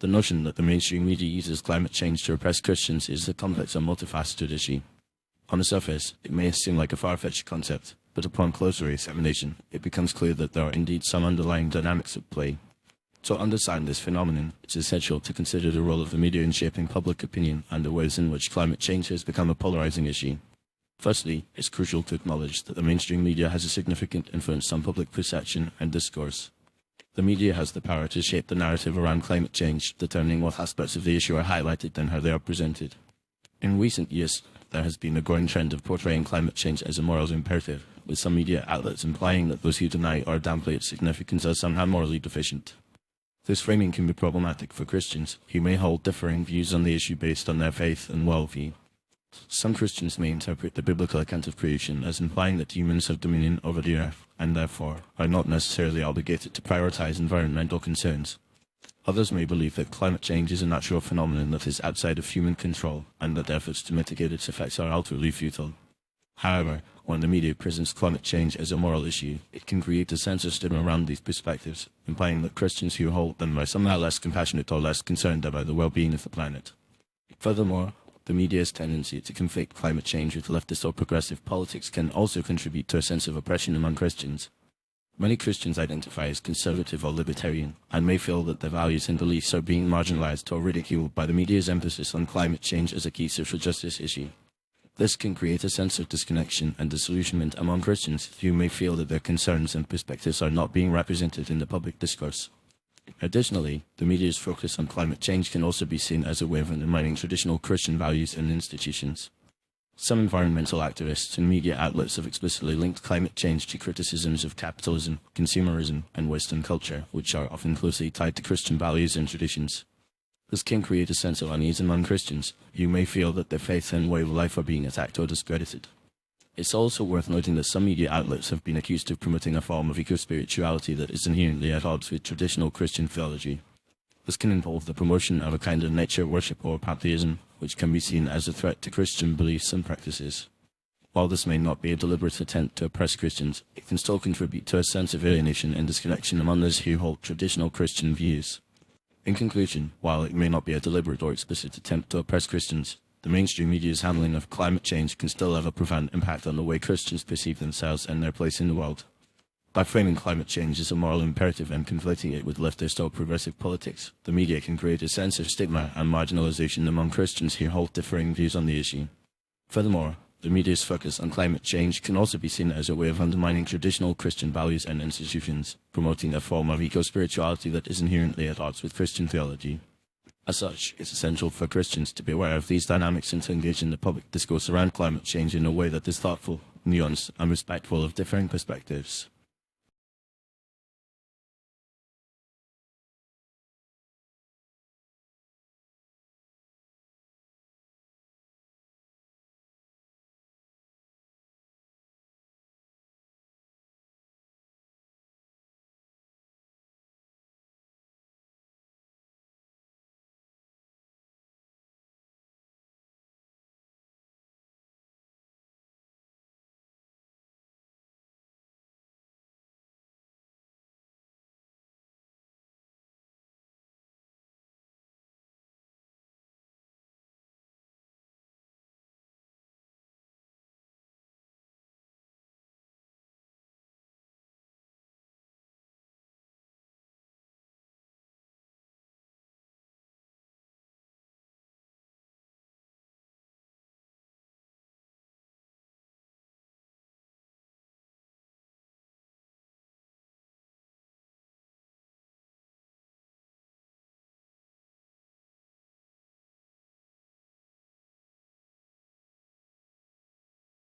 The notion that the mainstream media uses climate change to oppress Christians is a complex and multifaceted issue. On the surface, it may seem like a far-fetched concept, but upon closer examination, it becomes clear that there are indeed some underlying dynamics at play. To understand this phenomenon, it's essential to consider the role of the media in shaping public opinion and the ways in which climate change has become a polarizing issue. Firstly, it's crucial to acknowledge that the mainstream media has a significant influence on public perception and discourse. The media has the power to shape the narrative around climate change, determining what aspects of the issue are highlighted and how they are presented. In recent years, there has been a growing trend of portraying climate change as a moral imperative, with some media outlets implying that those who deny or downplay its significance are somehow morally deficient. This framing can be problematic for Christians, who may hold differing views on the issue based on their faith and worldview. Some Christians may interpret the biblical account of creation as implying that humans have dominion over the earth, and therefore are not necessarily obligated to prioritize environmental concerns. Others may believe that climate change is a natural phenomenon that is outside of human control, and that efforts to mitigate its effects are ultimately futile. However, when the media presents climate change as a moral issue, it can create a sense of stigma around these perspectives, implying that Christians who hold them are somehow less compassionate or less concerned about the well-being of the planet. Furthermore, the media's tendency to conflate climate change with leftist or progressive politics can also contribute to a sense of oppression among Christians. Many Christians identify as conservative or libertarian, and may feel that their values and beliefs are being marginalized or ridiculed by the media's emphasis on climate change as a key social justice issue. This can create a sense of disconnection and disillusionment among Christians who may feel that their concerns and perspectives are not being represented in the public discourse. Additionally, the media's focus on climate change can also be seen as a way of undermining traditional Christian values and institutions. Some environmental activists and media outlets have explicitly linked climate change to criticisms of capitalism, consumerism, and Western culture, which are often closely tied to Christian values and traditions. This can create a sense of unease among Christians, who may feel that their faith and way of life are being attacked or discredited. It's also worth noting that some media outlets have been accused of promoting a form of eco-spirituality that is inherently at odds with traditional Christian theology. This can involve the promotion of a kind of nature worship or pantheism, which can be seen as a threat to Christian beliefs and practices. While this may not be a deliberate attempt to oppress Christians, it can still contribute to a sense of alienation and disconnection among those who hold traditional Christian views. In conclusion, while it may not be a deliberate or explicit attempt to oppress Christians, the mainstream media's handling of climate change can still have a profound impact on the way Christians perceive themselves and their place in the world. By framing climate change as a moral imperative and conflating it with leftist or progressive politics, the media can create a sense of stigma and marginalization among Christians who hold differing views on the issue. Furthermore, the media's focus on climate change can also be seen as a way of undermining traditional Christian values and institutions, promoting a form of eco-spirituality that is inherently at odds with Christian theology. As such, it's essential for Christians to be aware of these dynamics and to engage in the public discourse around climate change in a way that is thoughtful, nuanced, and respectful of differing perspectives.